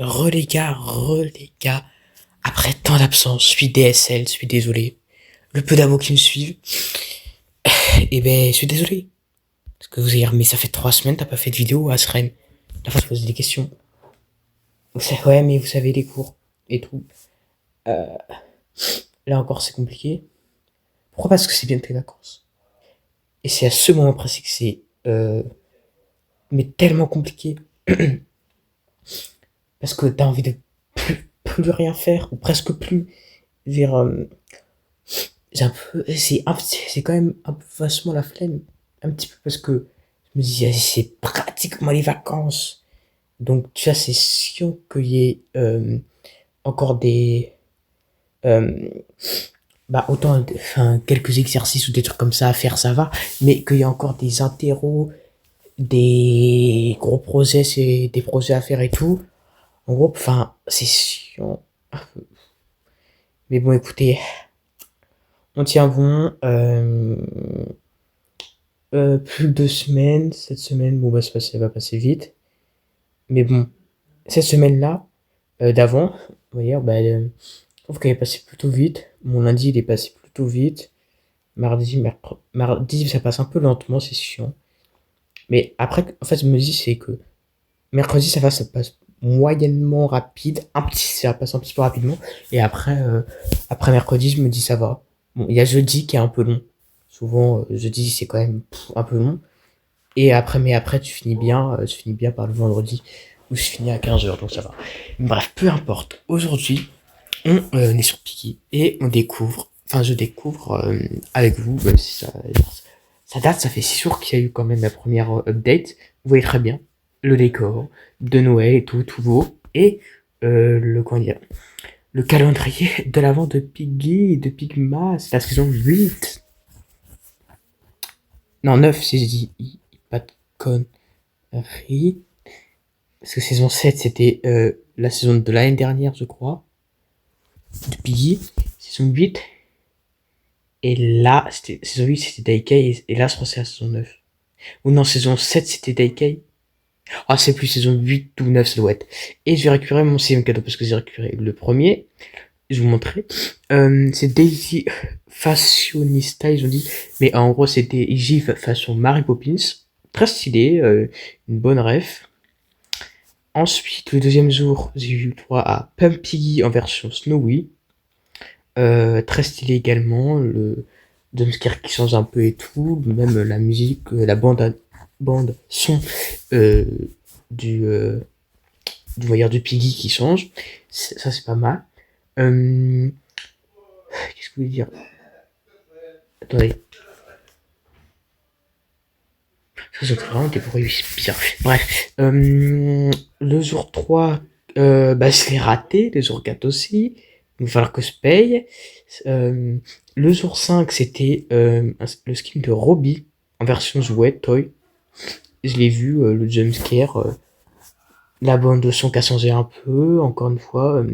Les gars, après tant d'absence, je suis DSL, je suis désolé. Le peu d'abos qui me suivent, eh ben, je suis désolé. Parce que vous allez dire, mais ça fait 3 semaines, t'as pas fait de vidéo à Sren. La fois, je pose des questions. Ouais, mais vous savez, les cours et tout. Euh, Là encore, c'est compliqué. Pourquoi? Parce que c'est bientôt les vacances. Et c'est à ce moment précis que c'est, mais tellement compliqué. Parce que t'as envie de plus rien faire, ou presque plus. Vers, c'est quand même un peu vachement la flemme. Un petit peu parce que je me dis, ah, c'est pratiquement les vacances. Donc, tu vois, c'est sûr qu'il y ait encore des. euh, Bah, autant, enfin, quelques exercices ou des trucs comme ça à faire, ça va. Mais qu'il y a encore des interros, des gros projets, c'est des projets à faire et tout. En gros, enfin, c'est chiant. Mais bon, écoutez, on tient bon. Plus de 2 semaines. Cette semaine, bon, bah, ça va passer vite. Mais bon, cette semaine-là, d'avant, on va dire, bah, je trouve qu'elle est passée plutôt vite. Mon lundi, il est passé plutôt vite. Mardi, ça passe un peu lentement, c'est chiant. Mais après, en fait, je me dis, c'est que mercredi, ça va, ça passe moyennement rapide. Ça passe un petit peu rapidement. Et après mercredi, je me dis, ça va. Bon, il y a jeudi qui est un peu long. Souvent, jeudi, c'est quand même un peu long. Et après, mais après, tu finis bien par le vendredi, où je finis à 15 heures, donc ça va. Bref, peu importe. Aujourd'hui, on est sur Piki et on découvre, enfin, je découvre avec vous, même si ça date, ça fait 6 jours qu'il y a eu quand même la première update. Vous voyez très bien le décor de Noël et tout beau. Et comment dire, le calendrier de l'avant de Piggy et de Pigma, c'est la saison 8. Non, 9 si je dis pas de conneries. Parce que saison 7, c'était la saison de l'année dernière, je crois, de Piggy. Saison 8, et là, saison 8, c'était Daikai, et là, je crois que c'est la saison 9. Ou non, saison 7, c'était Daikai. Ah, c'est plus saison 8 ou 9, ça doit être. Et je vais récupérer mon sixième cadeau, parce que j'ai récupéré le premier. Je vais vous montrer. C'est Daisy Fashionista, ils ont dit. Mais en gros, c'était Daisy façon Mary Poppins. Très stylé, une bonne ref. Ensuite, le deuxième jour, j'ai eu le droit à Pump Piggy en version Snowy. Très stylé également. Le jumpscare qui change un peu et tout. Même la musique, la bande son euh, du, euh, du voyeur de Piggy qui change. Ça, c'est pas mal. Qu'est-ce que je voulais dire? Attendez. Ça, c'est vraiment des bruits bizarres. Bref. Le jour 3, bah, je l'ai raté. Le jour 4 aussi. Il va falloir que je paye. Le jour 5, c'était le skin de Robbie en version jouet, toy. Je l'ai vu, le jumpscare. La bande son qui a changé un peu, encore une fois.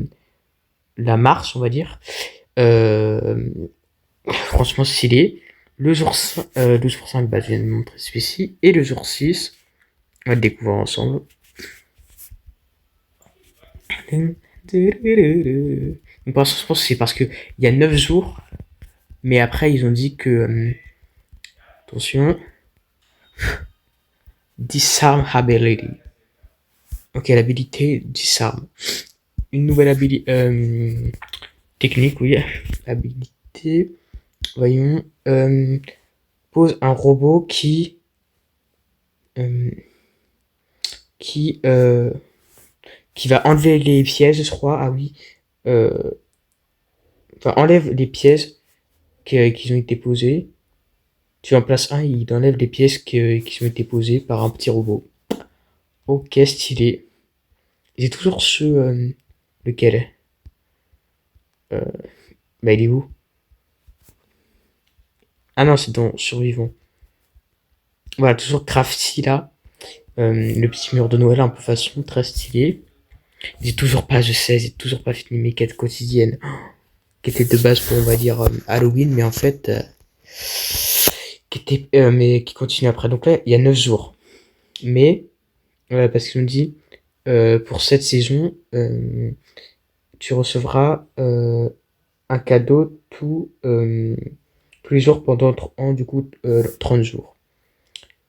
La marche, on va dire. Euh, Franchement, stylé. Le jour 5, bah, je viens de montrer celui-ci. Et le jour 6, on va le découvrir ensemble. Donc, je pense que c'est parce que il y a 9 jours, mais après ils ont dit que attention, disarm ability. Ok, l'habilité disarm. Une nouvelle habilité technique, oui. Habilité. Voyons. Pose un robot euh, qui euh, qui va enlever les pièges, je crois. Ah oui. Euh, Enfin, enlève les pièges qui ont été posés. Tu en places un, il enlève les pièces qui ont été posées par un petit robot. Ok, stylé. J'ai toujours lequel? euh, Bah, il est où? Ah non, c'est dans Survivant. Voilà, toujours Crafty là. Le petit mur de Noël un peu façon, très stylé. J'ai toujours pas, je sais, j'ai toujours pas fini mes quêtes quotidiennes. Qui étaient de base pour, on va dire, Halloween, mais en fait, mais qui continuent après. Donc là, il y a 9 jours. Mais, parce qu'ils ont dit, pour cette saison, tu recevras un cadeau tous les jours pendant du coup 30 jours.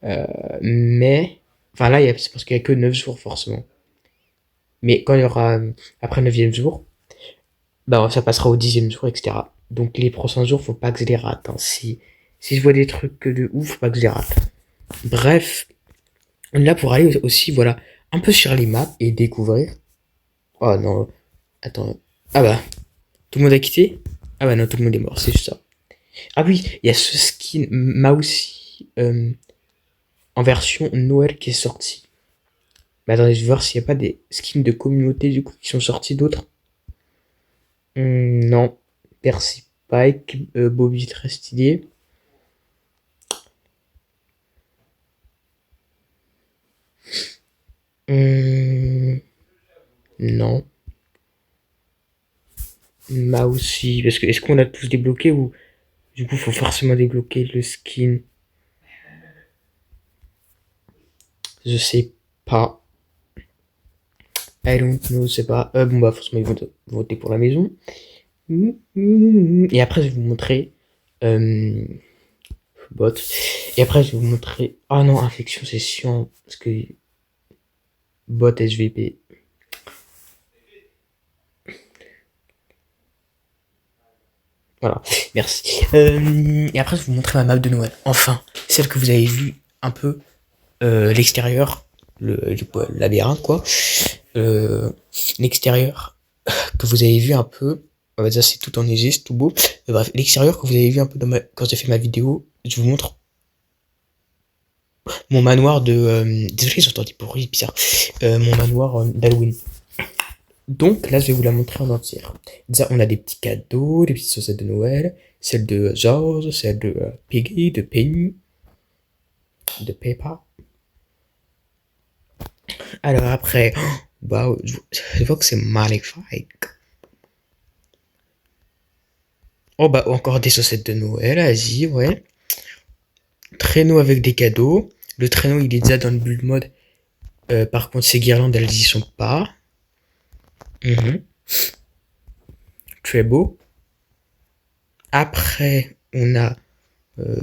Mais, enfin là, c'est parce qu'il n'y a que 9 jours forcément. Mais quand il y aura, après le 9e jour, bah, ça passera au 10e jour, etc. Donc les prochains jours, faut pas que je les rate, hein. Si je vois des trucs de ouf, faut pas que je les rate. Bref, on est là pour aller aussi, voilà, un peu sur les maps et découvrir. Oh non, attends. Ah bah, tout le monde a quitté. Ah bah non, tout le monde est mort, c'est juste ça. Ah oui, il y a ce skin Mousy en version Noël qui est sorti. Mais attendez, je vais voir s'il n'y a pas des skins de communauté du coup qui sont sortis d'autres. Non. Percy Pike, Bobby très stylé. Non. Mousy, parce que est-ce qu'on a tous débloqué ou du coup faut forcément débloquer le skin? Je sais pas. I don't know, je sais pas. Bon bah forcément ils vont voter pour la maison. Et après je vais vous montrer bot. Et après je vais vous montrer. Ah non, infection c'est chiant parce que bot SVP. Voilà, merci. Et après je vais vous montrer ma map de Noël. Enfin, celle que vous avez vue un peu l'extérieur, le labyrinthe quoi. L'extérieur que vous avez vu un peu. Ça c'est tout enneigé, c'est tout beau. Bref, l'extérieur que vous avez vu un peu quand j'ai fait ma vidéo, je vous montre mon manoir de. Désolé, j'ai entendu bruit bizarre. Mon manoir d'Halloween. Donc là, je vais vous la montrer en entière. Déjà, on a des petits cadeaux, des petites chaussettes de Noël, celle de George, celle de Piggy, de Penny, de Peppa. Alors après, waouh, je vois que c'est magnifique. Oh bah encore des chaussettes de Noël, vas-y, ouais. Traîneau avec des cadeaux. Le traîneau, il est déjà dans le build mode. Par contre, ces guirlandes, elles y sont pas. Très beau. Après, on a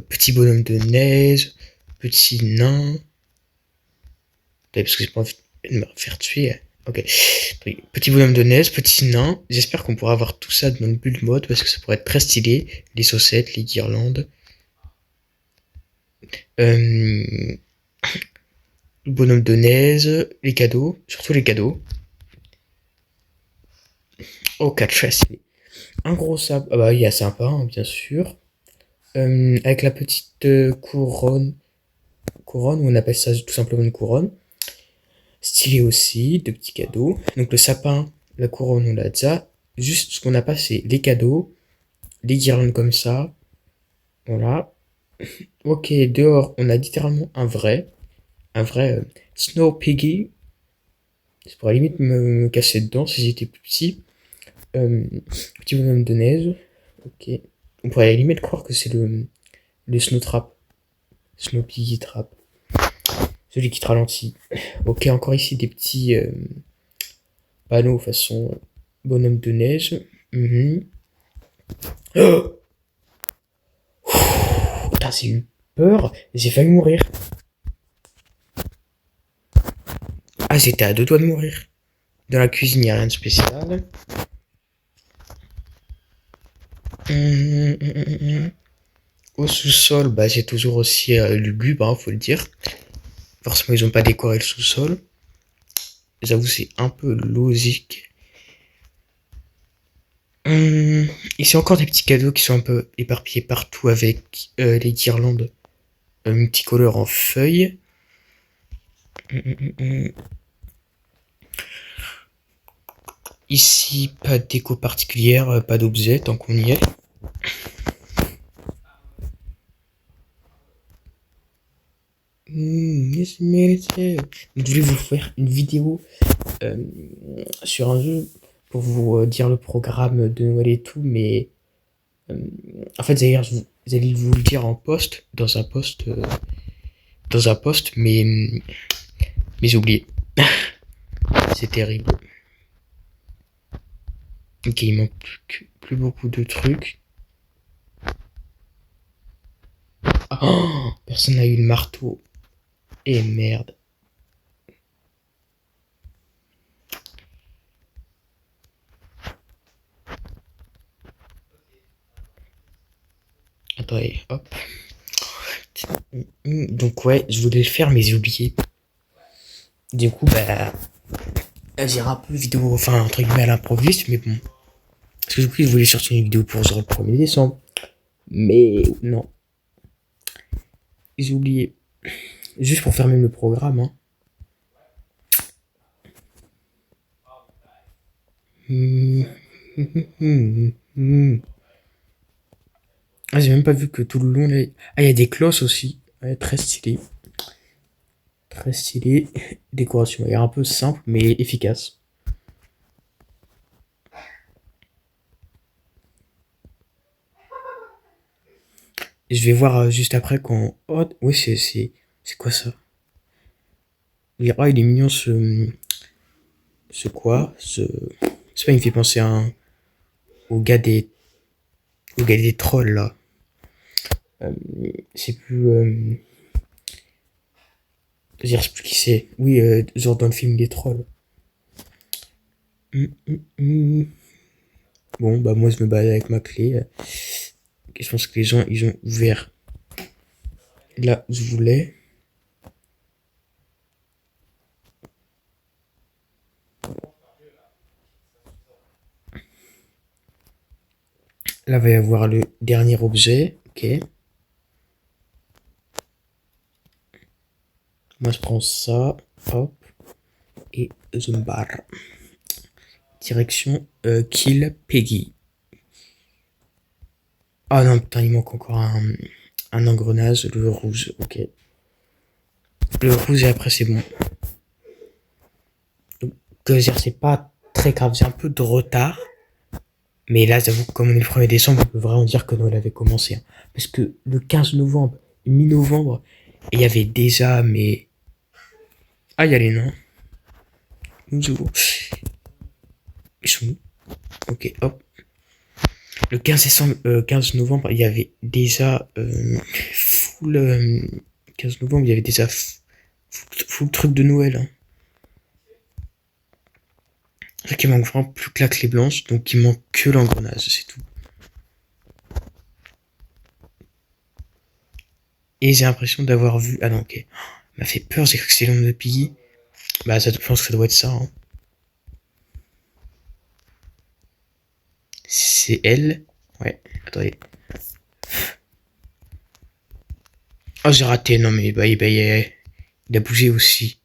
petit bonhomme de neige, petit nain. Parce que j'ai pas envie de me faire tuer. Ok. Petit bonhomme de neige, petit nain. J'espère qu'on pourra avoir tout ça dans le build mode parce que ça pourrait être très stylé. Les chaussettes, les guirlandes. Le bonhomme de neige, les cadeaux, surtout les cadeaux. Oh, 4 chasses. Un gros sabre. Ah bah, il y a sympa, hein, bien sûr. Avec la petite couronne. Couronne, ou on appelle ça tout simplement une couronne. Stylé aussi, de petits cadeaux. Donc le sapin, la couronne, on l'a déjà. Juste ce qu'on n'a pas, c'est les cadeaux. Les guirlandes comme ça. Voilà. Ok, dehors, on a littéralement un vrai. Un vrai Snow Piggy. Ça pourrait limite me casser dedans si j'étais plus petit. Petit bonhomme de neige. Ok. On pourrait limite croire que c'est le Snow Trap. Snow Piggy Trap. Celui qui te ralentit. Ok, encore ici des petits panneaux façon bonhomme de neige. Oh putain, j'ai eu peur. J'ai failli mourir. Ah, j'étais à 2 doigts de mourir. Dans la cuisine, il n'y a rien de spécial. Au sous-sol, bah, c'est toujours aussi lugubre, hein, faut le dire. Forcément, ils ont pas décoré le sous-sol. J'avoue, c'est un peu logique. Ici, encore des petits cadeaux qui sont un peu éparpillés partout avec les guirlandes multicolores en feuilles. Ici, pas de déco particulière, pas d'objet tant qu'on y est. Je voulais vous faire une vidéo sur un jeu pour vous dire le programme de Noël et tout, mais en fait, d'ailleurs, vous allez vous le dire en post, dans un post, mais j'ai oublié. c'est terrible. Ok, il manque plus beaucoup de trucs. Oh, personne n'a eu le marteau. Et merde. Attendez, hop. Donc ouais, je voulais le faire, mais j'ai oublié. Du coup, bah, j'irai un peu vidéo, enfin, entre guillemets, à l'improviste, mais bon. Parce que du coup, je voulais sortir une vidéo pour genre le 1er décembre. Mais non. J'ai oublié. Juste pour faire même le programme, hein. Ah, j'ai même pas vu que tout le long, là... Ah, il y a des cloches aussi. Ouais, très stylé. Très stylé. Décoration, elle est un peu simple, mais efficace. Et je vais voir juste après quand... Oh, ouais, c'est quoi ça? Ah, il est mignon ce quoi? C'est pas, il me fait penser à au gars des, au gars des trolls là. Euh, c'est plus, je sais plus qui c'est. Oui, genre dans le film des trolls. Hum, hum, hum. Bon, bah moi je me balade avec ma clé. Je pense que les gens ils ont ouvert là où je voulais. Là va y avoir le dernier objet. Ok. Moi je prends ça. Hop. Et je me barre. Direction Kill Peggy. Ah non, putain, il manque encore un engrenage, le rouge, ok. Le rouge et après c'est bon. Donc, c'est pas très grave, j'ai un peu de retard. Mais là, j'avoue que comme on est le 1er décembre, on peut vraiment dire que Noël avait commencé, hein. Parce que le 15 novembre, mi-novembre, il y avait déjà, mais... Ah, il y a les nains. Ils sont où? Ok, hop. Le 15 décembre, 15 novembre, il y avait déjà full... 15 novembre, il y avait déjà full truc de Noël, hein. C'est vrai qu'il manque vraiment plus que la clé blanche, donc il manque que l'engrenage, c'est tout. Et j'ai l'impression d'avoir vu... Ah non, ok. M'a fait peur, j'ai cru que c'était l'ombre de Piggy. Bah, je pense que ça doit être ça, hein. C'est elle. Ouais, attendez. Oh, j'ai raté, non mais bah, il a bougé aussi.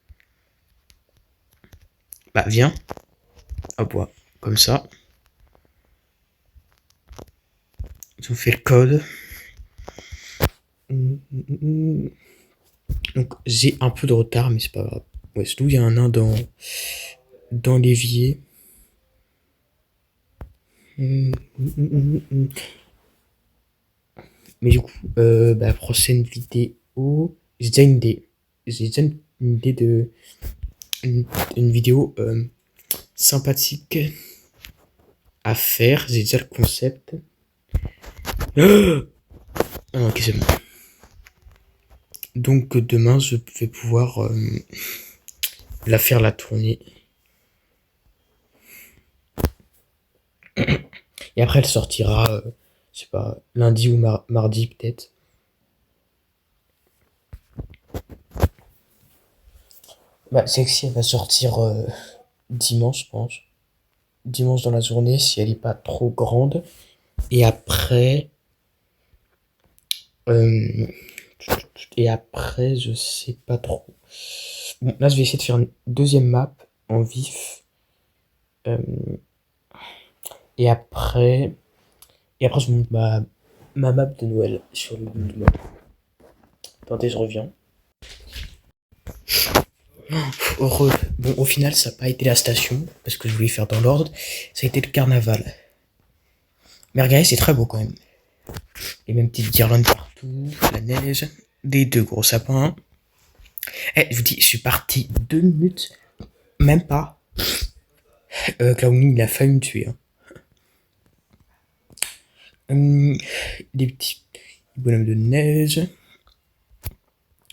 Bah, viens. Hop, ouais. Comme ça. Je vous fais le code. Donc, j'ai un peu de retard, mais c'est pas grave. Ouais, surtout, il y a un nain dans l'évier. Mais du coup, bah, prochaine vidéo, j'ai déjà une idée. J'ai déjà une idée de une vidéo sympathique à faire. J'ai déjà le concept. Ah, ok, c'est bon. Donc demain, je vais pouvoir la faire la tournée. Et après, elle sortira, je sais pas, lundi ou mardi peut-être. Bah, Sexy, elle va sortir dimanche, je pense. Dimanche dans la journée, si elle est pas trop grande. Et après... euh, et après, je sais pas trop. Bon, là, je vais essayer de faire une deuxième map en vif. Euh, et après... Et après, je monte ma map de Noël sur le Google Maps. Attendez, je reviens. Heureux. Bon, au final, ça n'a pas été la station, parce que je voulais faire dans l'ordre. Ça a été le carnaval. Mais regardez, c'est très beau quand même. Les mêmes petites guirlandes partout, la neige, des deux gros sapins. Eh, je vous dis, je suis parti 2 minutes, même pas. Clowney, il a failli me tuer. Hein. Des petits bonhommes de neige.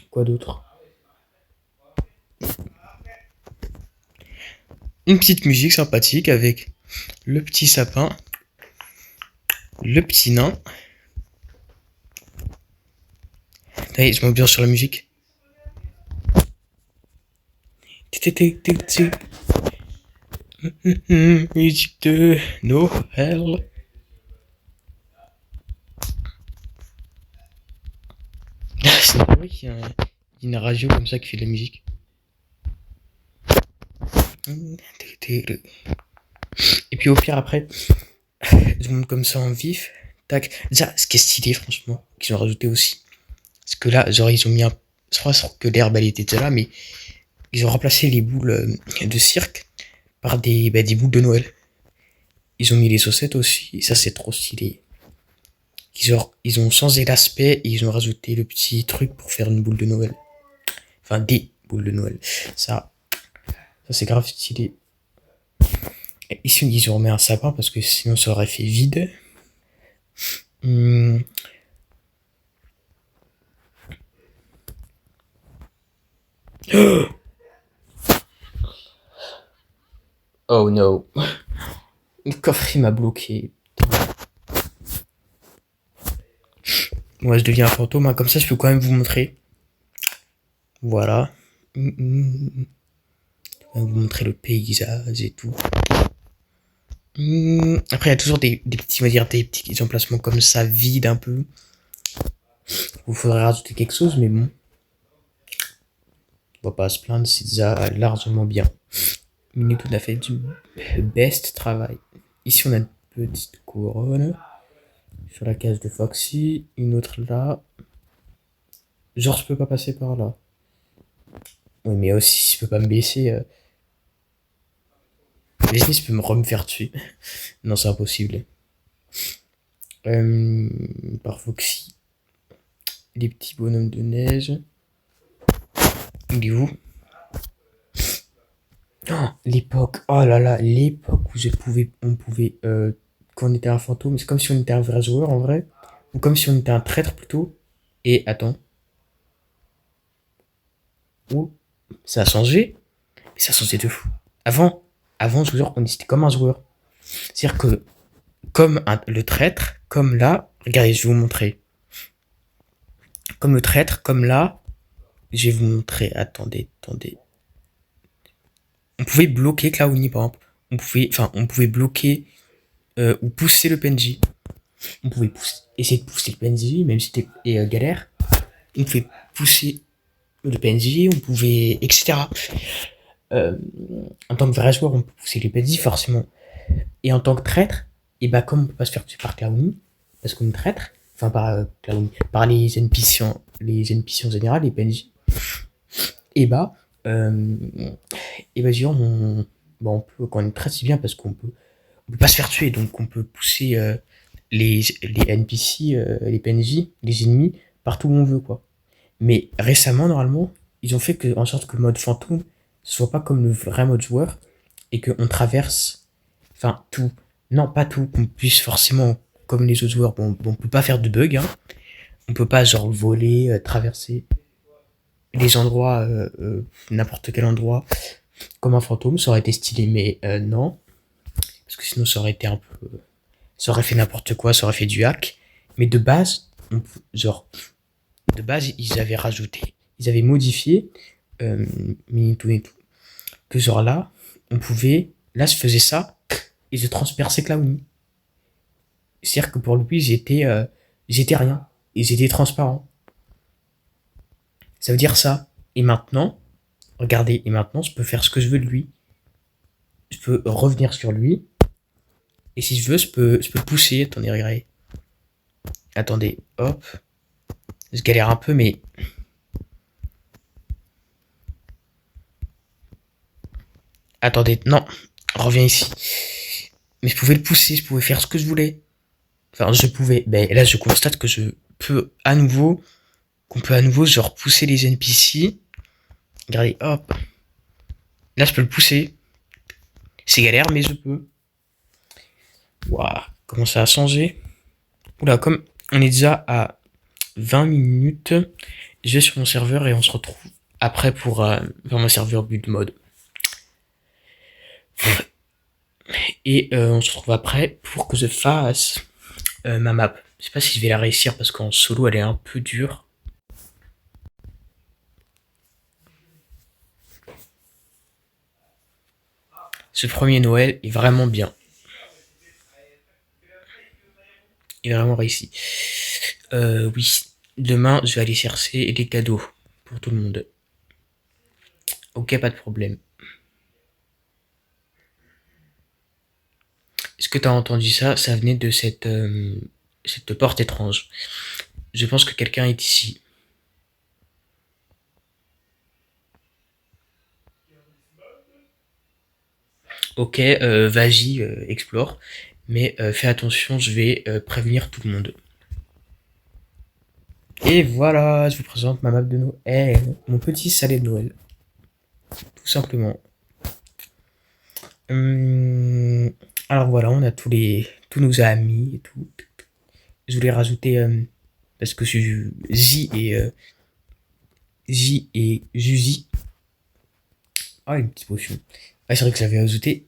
Quoi d'autre? Une petite musique sympathique avec le petit sapin, le petit nain. Allez, je m'ambiance sur la musique. Musique de Noël. C'est vrai qu'il y a une radio comme ça qui fait de la musique. Et puis au pire après, je monte comme ça en vif. Tac. Déjà, ce qui est stylé franchement, qu'ils ont rajouté aussi. Parce que là, genre ils ont mis un... Je crois que l'herbe elle était déjà là, mais ils ont remplacé les boules de cirque par des boules de Noël. Ils ont mis les saucettes aussi, et ça c'est trop stylé. Ils ont changé l'aspect et ils ont rajouté le petit truc pour faire une boule de Noël. Enfin, des boules de Noël. Ça c'est grave stylé. Et ici, ils ont remis un sapin parce que sinon ça aurait fait vide. Oh no. Le coffre il m'a bloqué. Moi je deviens un fantôme, hein. Comme ça je peux quand même vous montrer. Voilà. Je vais vous montrer le paysage et tout. Après il y a toujours des petits, on va dire, des petits emplacements comme ça, vides un peu. Il faudrait rajouter quelque chose, mais bon. On va pas se plaindre, c'est déjà largement bien. Minuto a fait du best travail. Ici on a une petite couronne. Sur la case de Foxy. Une autre là. Genre je peux pas passer par là. Oui mais aussi je peux pas me baisser. Les Smiths peuvent me faire tuer. Non c'est impossible. Par Foxy. Les petits bonhommes de neige. Il est où? Oh, l'époque, oh là là, l'époque où on pouvait, quand on était un fantôme, c'est comme si on était un vrai joueur en vrai, ou comme si on était un traître plutôt. Et attends, oh, ça a changé, mais ça a changé de fou. Avant, je vous jure, on était comme un joueur. C'est-à-dire que, comme le traître, comme là, regardez, je vais vous montrer. Comme le traître, comme là, je vais vous montrer, attendez. On pouvait bloquer Clowny par exemple. On pouvait bloquer ou pousser le PNJ. On pouvait essayer de pousser le PNJ, même si c'était galère. On pouvait pousser le PNJ, on pouvait, etc. En tant que vrai joueur, on peut pousser les PNJ, forcément. Et en tant que traître, et bah, comme on peut pas se faire tuer par Clowny, parce qu'on est traître, enfin, par Clowny, par les NPC en général, les PNJ, et bah, genre, on peut, quand on est traître, c'est bien parce on peut pas se faire tuer, donc on peut pousser les NPC, les PNJ, les ennemis, partout où on veut, quoi. Mais récemment, normalement, ils ont fait en sorte que le mode fantôme soit pas comme le vrai mode joueur et qu'on traverse, enfin, tout. Non, pas tout, qu'on puisse forcément, comme les autres joueurs, bon, on peut pas faire de bug, hein. On peut pas, genre, voler, traverser les endroits, n'importe quel endroit, comme un fantôme, ça aurait été stylé, mais non. Parce que sinon, ça aurait été un peu. Ça aurait fait n'importe quoi, ça aurait fait du hack. Mais de base, ils avaient modifié Minito et tout. Que genre là, là, je faisais ça et je transperçais Clowny. C'est-à-dire que pour lui, j'étais rien. Ils étaient transparents. Ça veut dire ça. Et maintenant, regardez, je peux faire ce que je veux de lui. Je peux revenir sur lui. Et si je veux, je peux pousser. Attendez, regardez. Attendez, hop. Je galère un peu, mais... Attendez, non. Reviens ici. Mais je pouvais le pousser, je pouvais faire ce que je voulais. Enfin, je pouvais. Ben, là, je constate que qu'on peut à nouveau, genre, pousser les NPC. Regardez, hop. Là, je peux le pousser. C'est galère, mais je peux. Waouh, comment ça a changé? Oula, comme on est déjà à 20 minutes, je vais sur mon serveur et on se retrouve après pour faire mon serveur build mode. Et on se retrouve après pour que je fasse ma map. Je sais pas si je vais la réussir parce qu'en solo elle est un peu dure. Ce premier Noël est vraiment bien. Il est vraiment réussi. Oui, demain je vais aller chercher des cadeaux pour tout le monde. Ok, pas de problème. Est-ce que t'as entendu ça? Ça venait de cette porte étrange. Je pense que quelqu'un est ici. Ok, vas-y, explore. Mais fais attention, je vais prévenir tout le monde. Et voilà, je vous présente ma map de Noël. Mon petit salé de Noël. Tout simplement. Hum, alors voilà, on a tous nos amis et tout. Je voulais rajouter, parce que J et Juzi. Ah, une petite potion. Ah, c'est vrai que j'avais ajouté.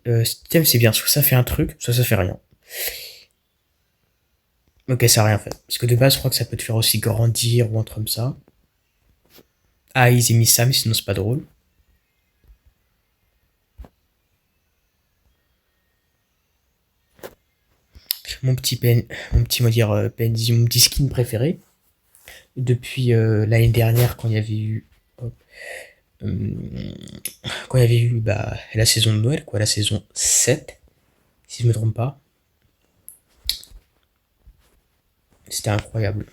Tiens, c'est bien, soit ça fait un truc, soit ça fait rien. Ok, ça a rien fait. Parce que de base, je crois que ça peut te faire aussi grandir ou un truc comme ça. Ah, ils ont mis ça, mais sinon c'est pas drôle. Mon petit, on va dire, mon petit skin préféré. Depuis l'année dernière, quand il y avait eu, hop, euh, quand il y avait eu la saison de Noël, quoi, la saison 7 si je me trompe pas. C'était incroyable.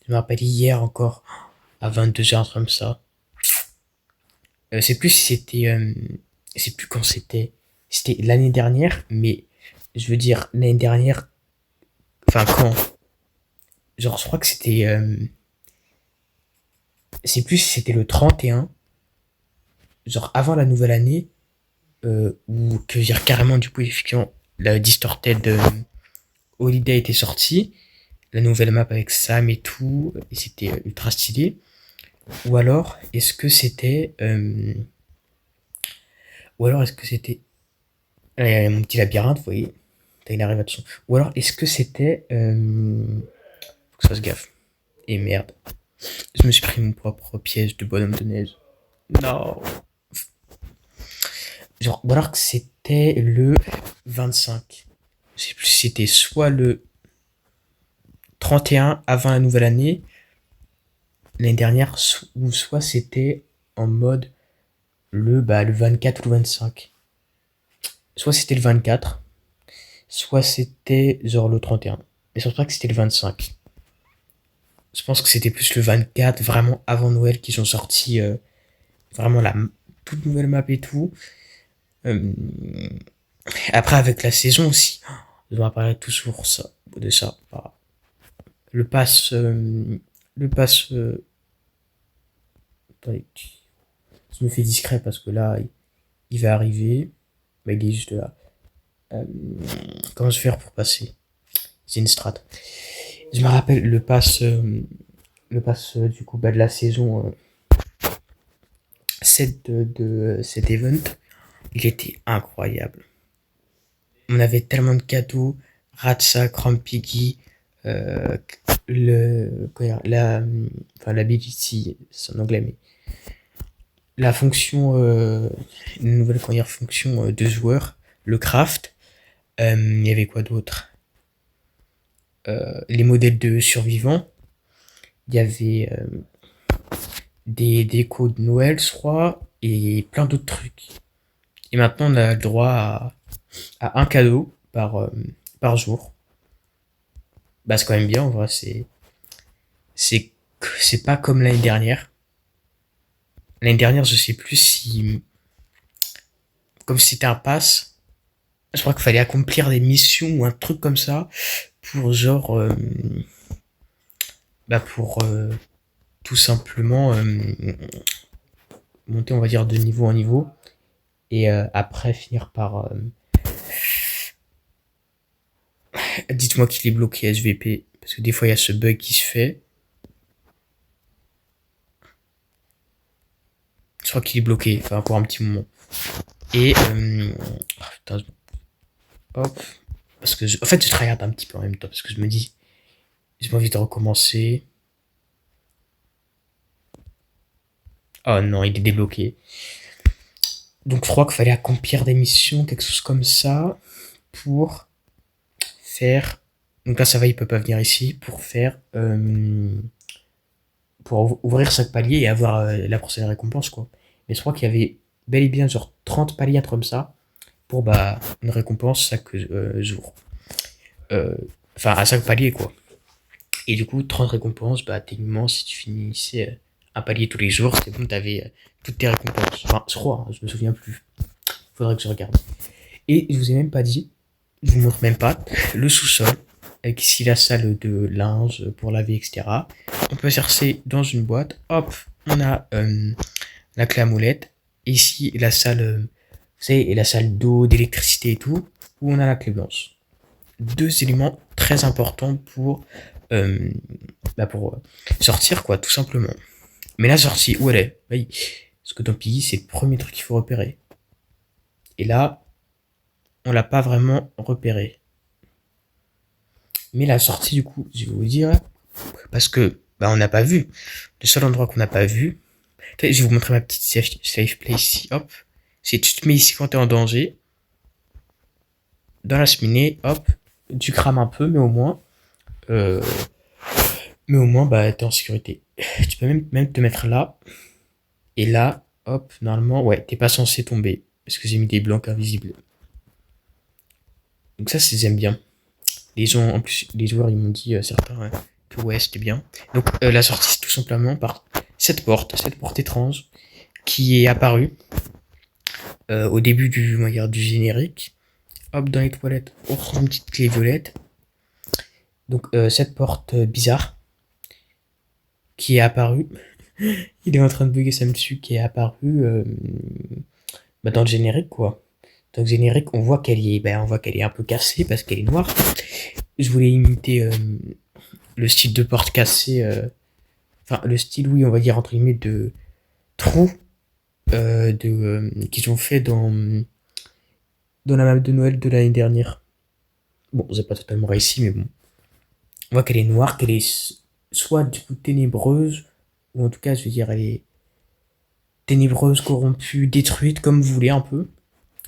Je me rappelle hier encore, à 22h, comme ça. C'est plus si c'était, c'est plus quand c'était. C'était l'année dernière, mais je veux dire l'année dernière. Enfin quand. Genre je crois que c'était. C'est plus si c'était le 31. Genre avant la nouvelle année, ou que dire carrément du coup effectivement la Distorted Holiday était sortie, la nouvelle map avec Sam et tout, et c'était ultra stylé. Ou alors est-ce que c'était, ou alors est-ce que c'était, ah, y a mon petit labyrinthe, vous voyez, il arrive à dessus. Ou alors est-ce que c'était, faut que ça se gaffe. Et merde, je me suis pris mon propre piège de bonhomme de neige. Non. Genre, ou alors que c'était le 25. Je sais plus si c'était soit le 31 avant la nouvelle année, l'année dernière, ou soit c'était en mode le 24 ou le 25. Soit c'était le 24, soit c'était genre le 31. Mais je pense pas que c'était le 25. Je pense que c'était plus le 24, vraiment avant Noël, qu'ils ont sorti vraiment la toute nouvelle map et tout. Euh, Après, avec la saison aussi, je me rappellerai toujours ça, de ça. Le pass, le pass, attendez, je me fais discret parce que là, il va arriver. Bah, il est juste là. Euh, Comment je vais faire pour passer? C'est une strat. Je me rappelle le pass du coup de la saison 7 de cet event. Il était incroyable. On avait tellement de cadeaux. Ratsa, Crampiggy, euh, enfin l'ability, c'est en anglais, mais la fonction, une nouvelle fonction de joueur, le craft. Il y avait quoi d'autre? Les modèles de survivants. Il y avait des décos de Noël, je crois, et plein d'autres trucs. Et maintenant, on a le droit à un cadeau par jour. Bah, c'est quand même bien, en vrai. C'est, c'est pas comme l'année dernière. L'année dernière, je sais plus si, comme si c'était un pass, je crois qu'il fallait accomplir des missions ou un truc comme ça pour genre, pour tout simplement monter, on va dire, de niveau en niveau. et après finir par... dites-moi qu'il est bloqué SVP, parce que des fois il y a ce bug qui se fait. Je crois qu'il est bloqué, enfin pour un petit moment. Et... putain, hop. Parce que en fait je tryhard un petit peu en même temps, parce que je me dis, j'ai pas envie de recommencer. Oh non, il est débloqué. Donc je crois qu'il fallait accomplir des missions, quelque chose comme ça, pour faire... Donc là ça va, il peut pas venir ici, pour faire... pour ouvrir 5 paliers et avoir la prochaine récompense, quoi. Mais je crois qu'il y avait bel et bien genre 30 paliers comme ça, pour bah une récompense chaque jour. Enfin à 5 paliers, quoi. Et du coup, 30 récompenses, bah techniquement, si tu finissais un palier tous les jours, c'est bon, t'avais toutes tes récompenses. Enfin, je crois, hein, je me souviens plus. Faudrait que je regarde. Et je vous ai même pas dit, je vous montre même pas, le sous-sol, avec ici la salle de linge pour laver, etc. On peut chercher dans une boîte, hop, on a la clé à molette. Ici, la salle, vous savez, et la salle d'eau, d'électricité et tout, où on a la clé blanche. Deux éléments très importants euh, pour sortir, quoi, tout simplement. Mais la sortie, où elle est? Oui. Parce que dans Piggy, c'est le premier truc qu'il faut repérer. Et là, on l'a pas vraiment repéré. Mais la sortie, du coup, je vais vous dire, parce que bah, on n'a pas vu. Le seul endroit qu'on n'a pas vu, je vais vous montrer ma petite safe place ici, hop. C'est tu te mets ici quand t'es en danger. Dans la cheminée, hop, tu crames un peu, euh, mais au moins, bah, t'es en sécurité. Tu peux même te mettre là, et là, hop, normalement, ouais, t'es pas censé tomber, parce que j'ai mis des blocs invisibles. Donc ça, j'aime bien. En plus, les joueurs, ils m'ont dit, certains, que ouais, c'était bien. Donc la sortie, c'est tout simplement par cette porte étrange, qui est apparue au début du générique. Hop, dans les toilettes, on prend une petite clé violette. Donc cette porte bizarre, qui est apparue. Il est en train de bugger ça dessus, qui est apparue bah, dans le générique, quoi. Dans le générique, on voit qu'elle est un peu cassée parce qu'elle est noire. Je voulais imiter le style de porte cassée, enfin le style, oui, on va dire entre guillemets de trou qu'ils ont fait dans la map de Noël de l'année dernière. Bon, c'est pas totalement réussi, mais bon. On voit qu'elle est noire, qu'elle est soit du coup ténébreuse, ou en tout cas, je veux dire, elle est ténébreuse, corrompue, détruite, comme vous voulez un peu.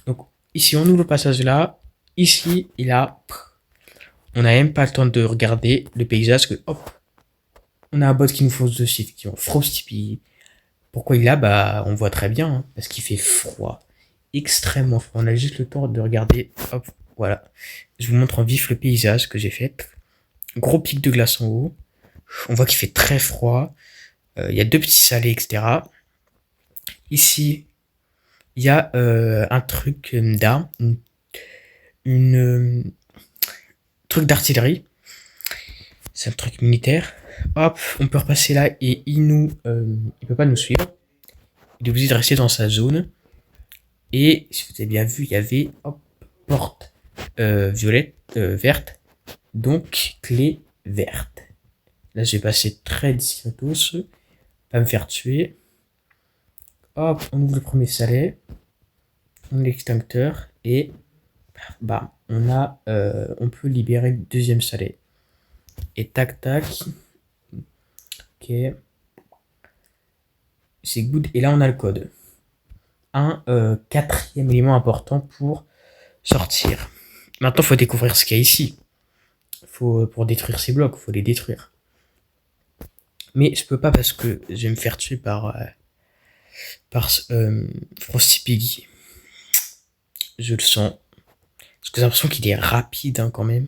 Donc ici, on ouvre le passage là. Ici, et là, on n'a même pas le temps de regarder le paysage que hop, on a un bot qui nous fonce dessus, effectivement. Frosty. Pourquoi il est là? Bah, on voit très bien, hein, parce qu'il fait froid. Extrêmement froid. On a juste le temps de regarder. Hop, voilà. Je vous montre en vif le paysage que j'ai fait. Gros pic de glace en haut. On voit qu'il fait très froid. Il y a deux petits salés, etc. Ici, il y a un truc d'arme. Une truc d'artillerie. C'est un truc militaire. Hop, on peut repasser là et il peut pas nous suivre. Il est obligé de rester dans sa zone. Et si vous avez bien vu, il y avait hop, porte violette, verte, donc clé verte. Là, je vais passer très discretos, pas me faire tuer. Hop, on ouvre le premier salet, on ouvre l'extincteur et bah on peut libérer le deuxième salet. Et tac tac. Ok. C'est good. Et là, on a le code. Un quatrième élément important pour sortir. Maintenant, il faut découvrir ce qu'il y a ici. Pour détruire ces blocs, il faut les détruire. Mais je peux pas parce que je vais me faire tuer par Frosty Piggy. Je le sens. Parce que j'ai l'impression qu'il est rapide hein, quand même.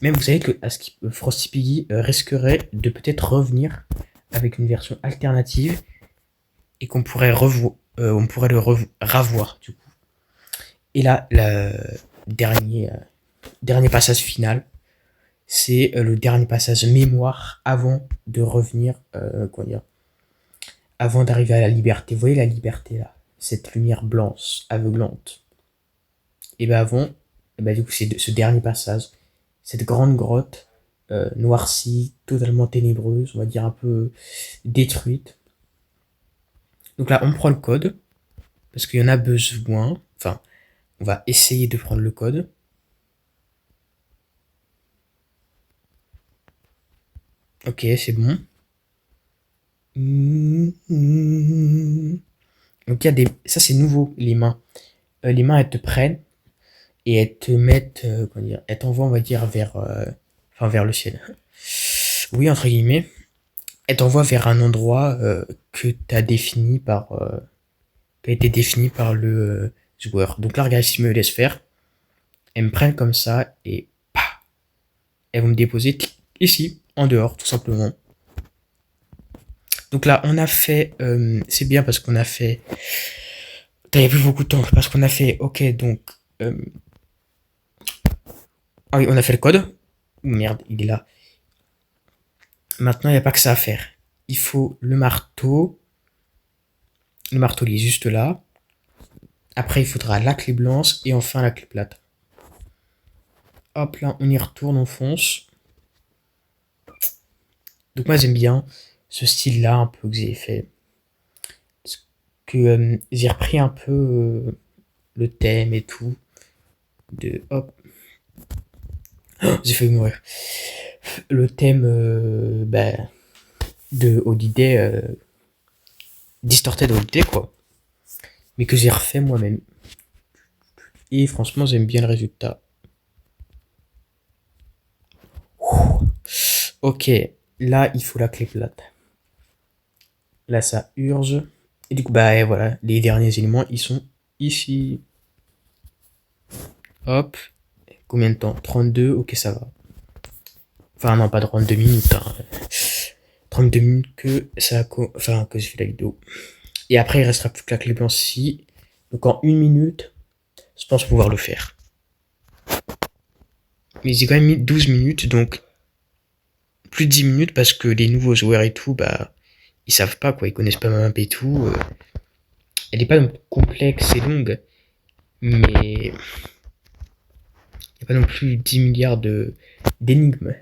Même vous savez que Frosty Piggy risquerait de peut-être revenir avec une version alternative et qu'on pourrait on pourrait le ravoir du coup. Et là, le dernier passage final, c'est le dernier passage mémoire avant de revenir, avant d'arriver à la liberté. Vous voyez la liberté là, cette lumière blanche, aveuglante. Et ben avant, et ben du coup c'est ce dernier passage, cette grande grotte noircie, totalement ténébreuse, on va dire un peu détruite. Donc là on prend le code, parce qu'il y en a besoin, enfin on va essayer de prendre le code. Ok, c'est bon. Donc il y a des... Ça c'est nouveau, les mains. Les mains elles te prennent et elles te mettent... comment dire, elles t'envoient on va dire vers... enfin vers le ciel. Oui, entre guillemets. Elles t'envoient vers un endroit que t'as défini par... qui a été défini par le joueur. Donc là regarde, si je me laisse faire, elles me prennent comme ça et... Pah, elles vont me déposer ici, en dehors, tout simplement. Donc là, on a fait, c'est bien parce qu'on a fait, t'avais plus beaucoup de temps, parce qu'on a fait, ok, donc, ah oui, on a fait le code. Merde, il est là. Maintenant, il n'y a pas que ça à faire. Il faut le marteau. Le marteau, il est juste là. Après, il faudra la clé blanche et enfin la clé plate. Hop là, on y retourne, on fonce. Donc moi, j'aime bien ce style-là, un peu que j'ai fait. Parce que j'ai repris un peu le thème et tout. De hop. Oh, j'ai failli mourir. Le thème de Holiday, Distorted Holiday, quoi. Mais que j'ai refait moi-même. Et franchement, j'aime bien le résultat. Ok, là, il faut la clé plate. Là, ça urge. Et du coup, bah et voilà, les derniers éléments, ils sont ici. Hop. Combien de temps? 32, ok, ça va. Enfin, non, pas 32 minutes. Hein. 32 minutes que ça enfin, que j'ai fait la vidéo. Et après, il restera plus que la clé blanche ici. Donc en une minute, je pense pouvoir le faire. Mais j'ai quand même mis 12 minutes, donc plus de 10 minutes parce que les nouveaux joueurs et tout, bah, ils savent pas quoi, ils connaissent pas ma map et tout. Elle est pas donc complexe et longue, mais il n'y a pas non plus 10 milliards d'énigmes.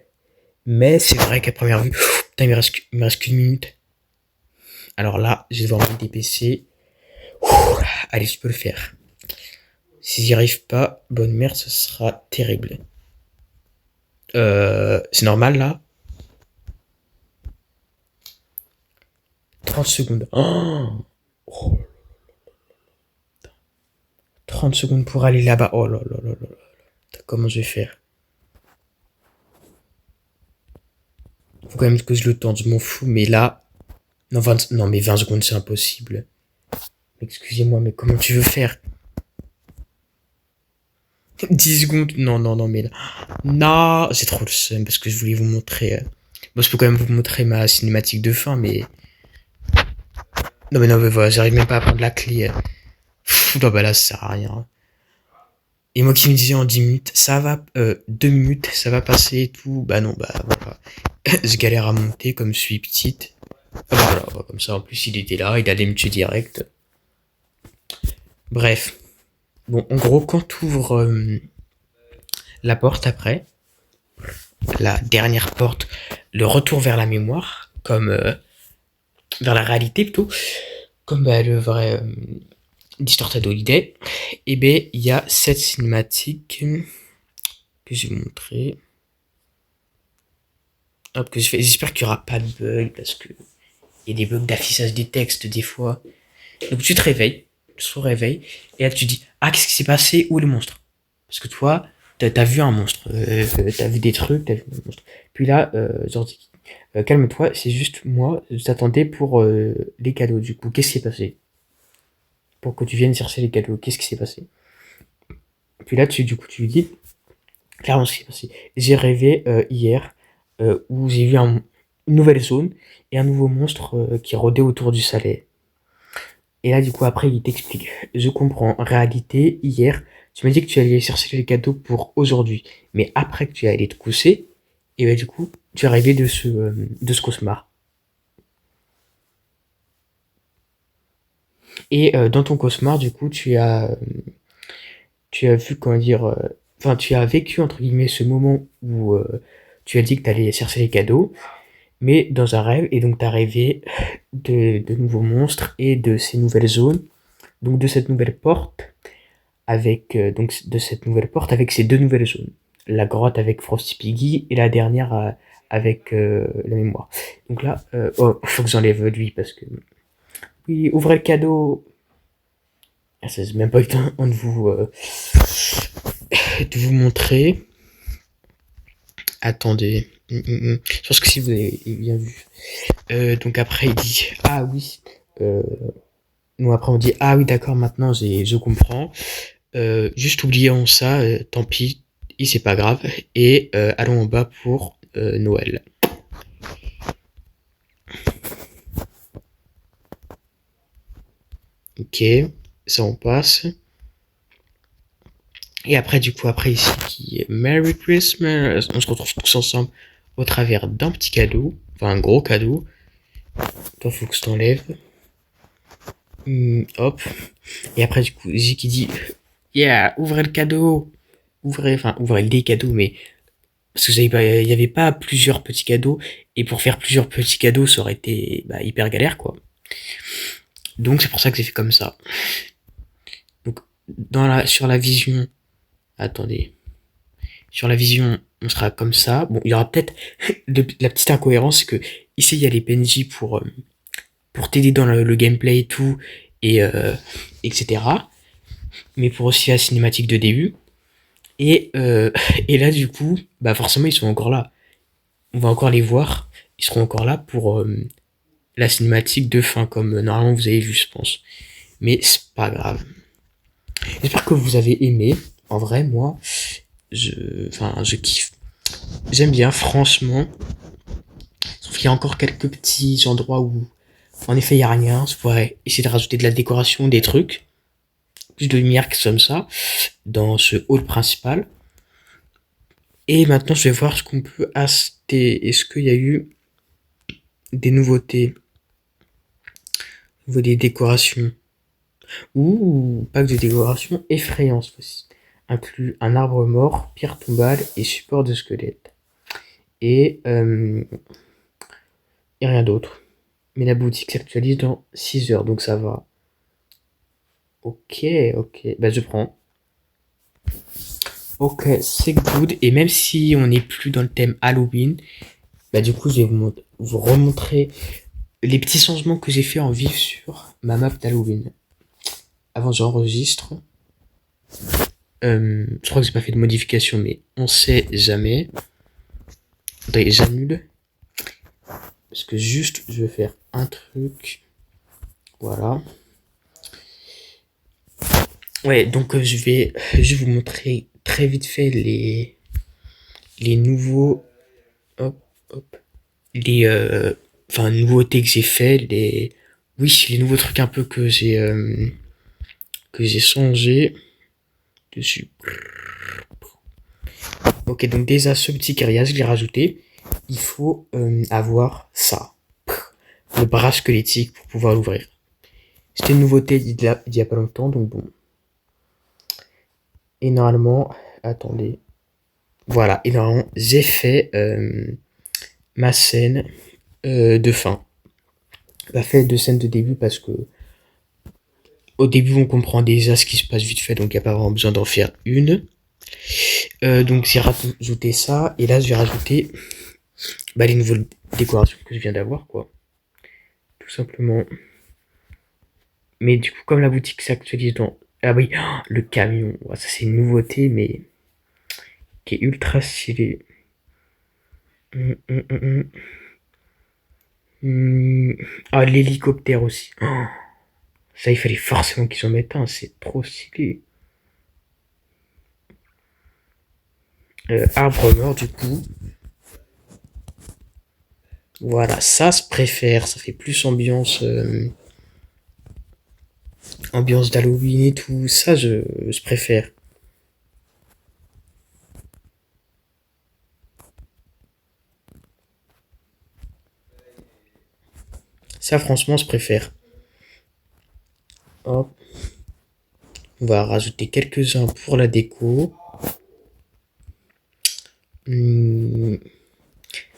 Mais c'est vrai qu'à première vue, putain, il me reste qu'une minute. Alors là, je vais devoir me dépêcher. Allez, je peux le faire. Si j'y arrive pas, bonne merde, ce sera terrible. C'est normal là. 30 secondes. Oh, 30 secondes pour aller là-bas. Oh là là là là là. Comment je vais faire? Faut quand même que je le tente, je m'en fous. Mais là... Non, non mais 20 secondes, c'est impossible. Excusez-moi, mais comment tu veux faire? 10 secondes? Non, non, non, mais là... Non, c'est trop le seum parce que je voulais vous montrer... Bon, je peux quand même vous montrer ma cinématique de fin, mais... Non, mais voilà, j'arrive même pas à prendre la clé. Non, bah là, ça sert à rien. Et moi qui me disais en 10 minutes, ça va, 2 minutes, ça va passer et tout. Bah non, bah voilà. Je galère à monter comme je suis petite. Ah bah voilà, comme ça, en plus, il était là, il allait me tuer direct. Bref. Bon, en gros, quand tu ouvres la porte après, la dernière porte, le retour vers la mémoire, comme vers la réalité plutôt, comme bah, le vrai Distorted Holiday, et ben il y a cette cinématique que j'ai montré. Hop, que je fais. J'espère qu'il n'y aura pas de bug parce que il y a des bugs d'affichage des textes des fois. Donc tu te réveilles, tu te réveilles, et là tu dis ah qu'est-ce qui s'est passé, où est le monstre? Parce que toi t'as vu un monstre, t'as vu des trucs, t'as vu un monstre. Puis là genre calme-toi, c'est juste moi, je t'attendais pour les cadeaux. Du coup qu'est-ce qui s'est passé? Pour que tu viennes chercher les cadeaux, qu'est-ce qui s'est passé? Puis là du coup tu lui dis clairement ce qui s'est passé. J'ai rêvé hier où j'ai vu une nouvelle zone et un nouveau monstre qui rôdait autour du salé. Et là, du coup, après, il t'explique. Je comprends. En réalité, hier, tu m'as dit que tu allais chercher les cadeaux pour aujourd'hui. Mais après que tu es allé te coucher, et bah, du coup, tu es arrivé de ce cauchemar. Et dans ton cauchemar, du coup, tu as vu, comment dire, enfin, tu as vécu, entre guillemets, ce moment où tu as dit que tu allais chercher les cadeaux, mais dans un rêve, et donc tu as rêvé de nouveaux monstres et de ces nouvelles zones, donc de cette nouvelle porte, avec donc de cette nouvelle porte avec ces deux nouvelles zones. La grotte avec Frosty Piggy et la dernière avec la mémoire. Donc là, oh, faut que j'enlève lui parce que oui, ouvrez le cadeau. Ah, ça c'est même pas eu le temps de vous montrer. Attendez. Je pense que si vous avez bien vu. Donc après il dit ah oui. Nous après on dit ah oui d'accord maintenant je comprends. Juste oublions ça, tant pis, et c'est pas grave. Et allons en bas pour Noël. Ok, ça on passe. Et après, du coup, après ici, qui est Merry Christmas, on se retrouve tous ensemble au travers d'un petit cadeau, enfin un gros cadeau. Toi, faut que je t'enlève. Hop. Et après, du coup, J qui dit yeah, ouvrez le cadeau. Ouvrez les cadeaux, mais parce que il y avait pas plusieurs petits cadeaux, et pour faire plusieurs petits cadeaux, ça aurait été hyper galère, quoi. Donc c'est pour ça que j'ai fait comme ça. Donc sur la vision, attendez, sur la vision, on sera comme ça. Bon, il y aura peut-être la petite incohérence, c'est que ici il y a les PNJ pour t'aider dans le gameplay et tout, et etc. Mais pour aussi la cinématique de début. Et et là du coup, bah forcément ils sont encore là. On va encore les voir. Ils seront encore là pour la cinématique de fin, comme normalement vous avez vu, je pense. Mais c'est pas grave. J'espère que vous avez aimé. En vrai, moi, je kiffe. J'aime bien, franchement. Sauf qu'il y a encore quelques petits endroits où, en effet, il y a rien. Je pourrais essayer de rajouter de la décoration, des trucs, plus de lumière que comme ça, dans ce hall principal. Et maintenant, je vais voir ce qu'on peut acheter. Est-ce qu'il y a eu des nouveautés au niveau des décorations? Ouh, pack de décoration effrayant aussi. Inclut un arbre mort, pierre tombale et support de squelette. Et rien d'autre. Mais la boutique s'actualise dans 6 heures, donc ça va. Ok, ok. Bah je prends. Ok, c'est good. Et même si on n'est plus dans le thème Halloween, bah du coup je vais vous remontrer les petits changements que j'ai fait en vif sur ma map d'Halloween. Avant j'enregistre. Je crois que j'ai pas fait de modification, mais on sait jamais. Attendez, j'annule. Parce que juste je vais faire un truc. Voilà. Ouais, donc je vais vous montrer très vite fait les nouveaux, hop, hop, les, enfin, nouveautés que j'ai fait, oui, les nouveaux trucs un peu que j'ai changé dessus. Ok, donc déjà, ce petit grillage, je l'ai rajouté. Il faut avoir ça. Le bras squelettique pour pouvoir l'ouvrir. C'était une nouveauté il y a pas longtemps, donc bon. Et normalement, attendez. Voilà, et normalement, j'ai fait ma scène de fin. La fait de scène de début parce que au début on comprend déjà ce qui se passe vite fait, donc il n'y a pas vraiment besoin d'en faire une. Donc j'ai rajouté ça, et là je vais rajouter les nouvelles décorations que je viens d'avoir, quoi. Tout simplement. Mais du coup, comme la boutique s'actualise dans... Ah oui, oh, le camion, ouais, ça c'est une nouveauté, mais qui est ultra stylé. Hum, hum, hum, hum. Ah, l'hélicoptère aussi. Oh, ça, il fallait forcément qu'ils en mettent un, c'est trop stylé. Arbre mort, du coup. Voilà, ça se préfère, ça fait plus ambiance d'Halloween et tout, ça je préfère. Ça franchement je préfère. Hop. On va rajouter quelques-uns pour la déco.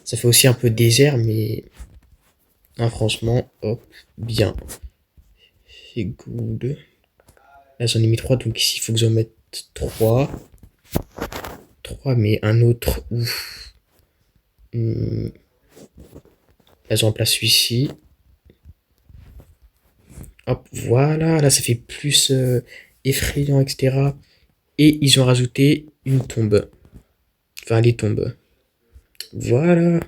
Ça fait aussi un peu désert, mais franchement, hop, bien. C'est good. Là, j'en ai mis 3, donc ici, il faut que j'en mette 3. 3, mais un autre où là, je remplace celui-ci. Hop, voilà. Là, ça fait plus effrayant, etc. Et ils ont rajouté une tombe. Enfin, les tombes. Voilà.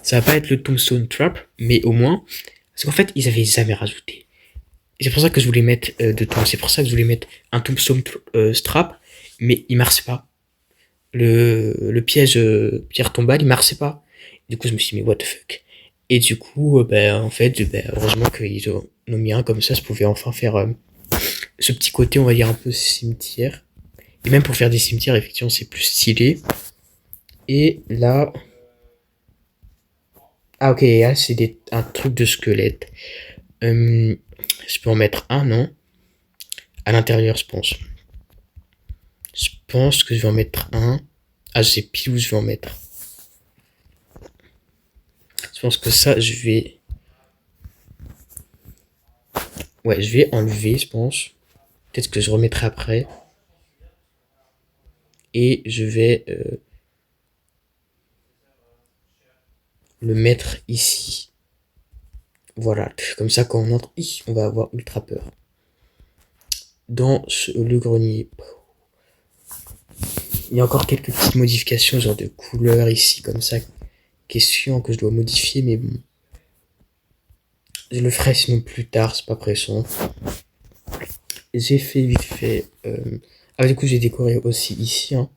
Ça va pas être le Tombstone Trap, mais au moins. Parce qu'en fait, ils avaient jamais rajouté. Et c'est pour ça que je voulais mettre c'est pour ça que je voulais mettre un Tombstone Strap, mais il marchait pas. Le piège pierre tombale, il marchait pas. Du coup, je me suis dit, mais what the fuck. Et du coup, en fait, heureusement qu'ils ont mis un comme ça, je pouvais enfin faire ce petit côté, on va dire, un peu cimetière. Et même pour faire des cimetières, effectivement, c'est plus stylé. Et là. Ah, ok, là, c'est un truc de squelette. Je peux en mettre un, non? À l'intérieur, je pense. Je pense que je vais en mettre un. Ah, je sais pile où je vais en mettre. Je pense que ça, je vais. Ouais, je vais enlever, je pense. Peut-être que je remettrai après. Et je vais le mettre ici. Voilà. Comme ça, quand on entre ici, on va avoir ultra peur. Dans le grenier. Il y a encore quelques petites modifications, genre de couleur ici, comme ça. Question que je dois modifier, mais bon. Je le ferai sinon plus tard, c'est pas pressant. J'ai fait vite fait. Ah, du coup, j'ai décoré aussi ici. Hein.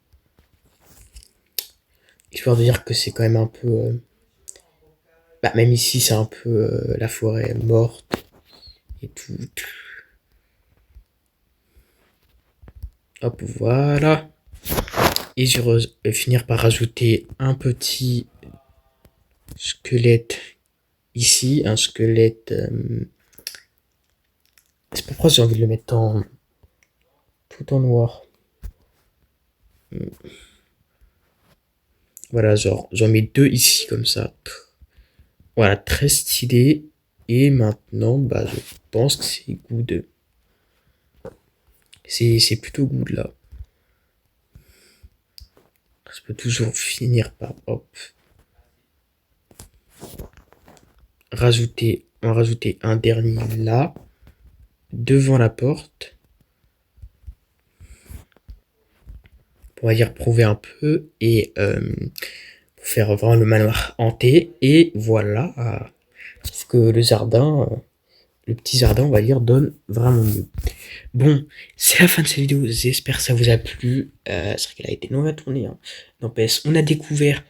Histoire de dire que c'est quand même un peu. Même ici, c'est un peu la forêt morte et tout. Hop, voilà. Et je vais finir par rajouter un petit squelette ici. Un squelette. C'est pas pourquoi j'ai envie de le mettre tout en noir. Voilà, genre, j'en mets deux ici comme ça. Voilà, très stylé. Et maintenant, je pense que c'est good. C'est plutôt good là. Je peux toujours finir par hop. En rajouter un dernier là. Devant la porte. On va dire prouver un peu. Et pour faire vraiment le manoir hanté. Et voilà. Sauf que le jardin. Le petit jardin, on va dire, donne vraiment mieux. Bon, c'est la fin de cette vidéo. J'espère que ça vous a plu. C'est vrai qu'elle a été longue à tourner. Hein. N'empêche, on a découvert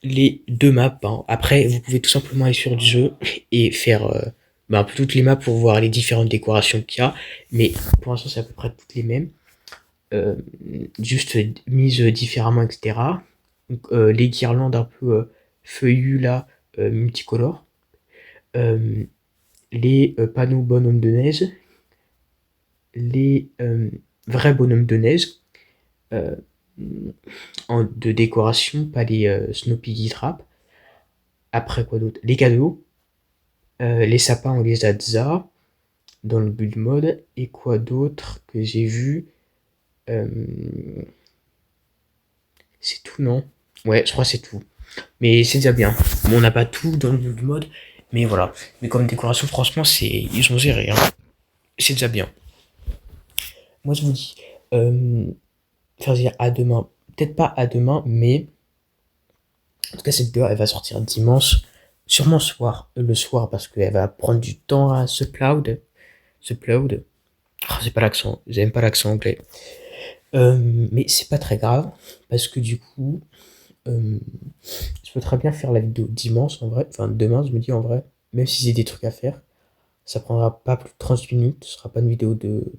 les deux maps. Hein. Après, vous pouvez tout simplement aller sur le jeu et faire un peu toutes les maps pour voir les différentes décorations qu'il y a. Mais pour l'instant, c'est à peu près toutes les mêmes. Juste mises différemment, etc. Donc, les guirlandes un peu feuillues là, multicolores. Les panneaux bonhommes de neige, les vrais bonhommes de neige de décoration, pas les Snow Piggy Trap. Après quoi d'autre? Les cadeaux, les sapins on les a déjà dans le build mode. Et quoi d'autre que j'ai vu? C'est tout, non? Ouais, je crois que c'est tout. Mais c'est déjà bien. Bon, on n'a pas tout dans le build mode, mais voilà. Mais comme décoration, franchement, ils ont géré. Hein. C'est déjà bien. Moi, je vous dis, faire dire à demain. Peut-être pas à demain, mais en tout cas, cette vidéo, elle va sortir dimanche. Sûrement le soir, parce qu'elle va prendre du temps à se upload. Oh, c'est pas l'accent, j'aime pas l'accent anglais. Mais c'est pas très grave, parce que du coup, je peux très bien faire la vidéo dimanche en vrai. Enfin, demain, je me dis en vrai, même si j'ai des trucs à faire, ça prendra pas plus de 30 minutes. Ce sera pas une vidéo de.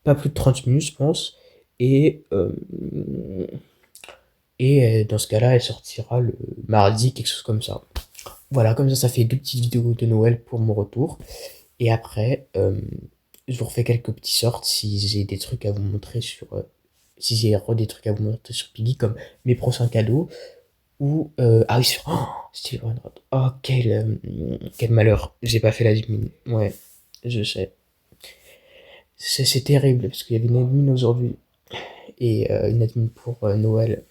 Pas plus de 30 minutes, je pense. Et. Dans ce cas-là, elle sortira le mardi, quelque chose comme ça. Voilà, comme ça fait deux petites vidéos de Noël pour mon retour. Et après, je vous refais quelques petits sorts si j'ai des trucs à vous montrer sur. Si j'ai des trucs à vous montrer sur Piggy, comme mes prochains cadeaux. Ou. Ah oui, sur. Oh, Steve Wonder. Oh, quel malheur. J'ai pas fait la admin. Ouais, je sais. C'est terrible parce qu'il y avait une admin aujourd'hui et une admin pour Noël.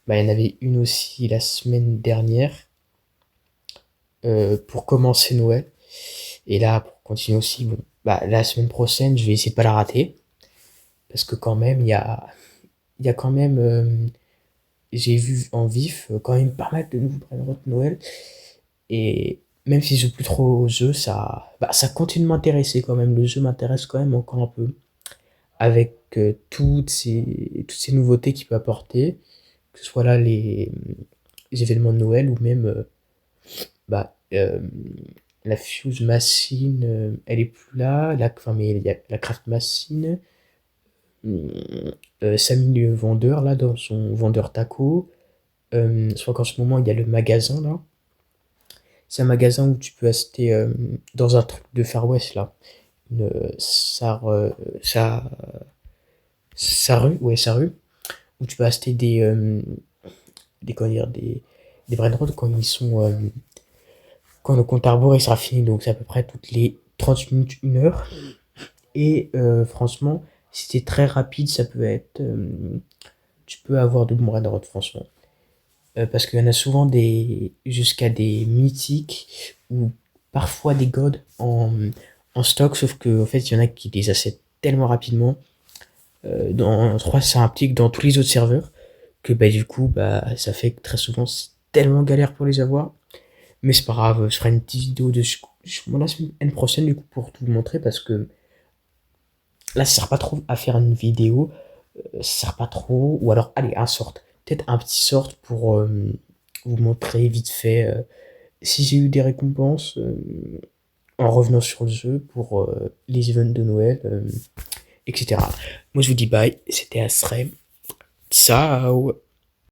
Bah, il y en avait une aussi la semaine dernière pour commencer Noël. Et là, pour continuer aussi, bon, bah, la semaine prochaine, je vais essayer de pas la rater. Parce que quand même, il y a quand même, j'ai vu en vif quand même pas mal de nouveaux prénoms de Noël. Et même si je joue plus trop au jeu, ça continue de m'intéresser quand même. Le jeu m'intéresse quand même encore un peu. Avec toutes ces nouveautés qu'il peut apporter. Que ce soit là les événements de Noël ou même bah, la Fuse Machine, elle est plus là. Enfin, mais il y a la Craft Machine. Samy le vendeur, là, dans son vendeur taco. Je crois qu'en ce moment, il y a le magasin, là. C'est un magasin où tu peux acheter, dans un truc de Far West, là. Une, sa, sa rue, ouais, sa rue. Où tu peux acheter comment dire, des brainrots quand ils sont, quand le compte à rebours il sera fini. Donc, c'est à peu près toutes les 30 minutes, 1 heure. Et franchement, si c'est très rapide, ça peut être. Tu peux avoir de bons brainrots, franchement. Parce qu'il y en a souvent jusqu'à des mythiques ou parfois des gods en stock, sauf qu'en fait, il y en a qui les achètent tellement rapidement. Je crois que ça implique dans tous les autres serveurs que bah, du coup, bah, ça fait que très souvent, c'est tellement galère pour les avoir. Mais c'est pas grave, je ferai une petite vidéo de la semaine prochaine du coup pour tout vous montrer parce que là, ça sert pas trop à faire une vidéo, ça sert pas trop, ou alors, allez, un sort. Peut-être un petit sort pour vous montrer vite fait si j'ai eu des récompenses en revenant sur le jeu pour les events de Noël, etc. Moi, je vous dis bye, c'était Asrem. Ciao!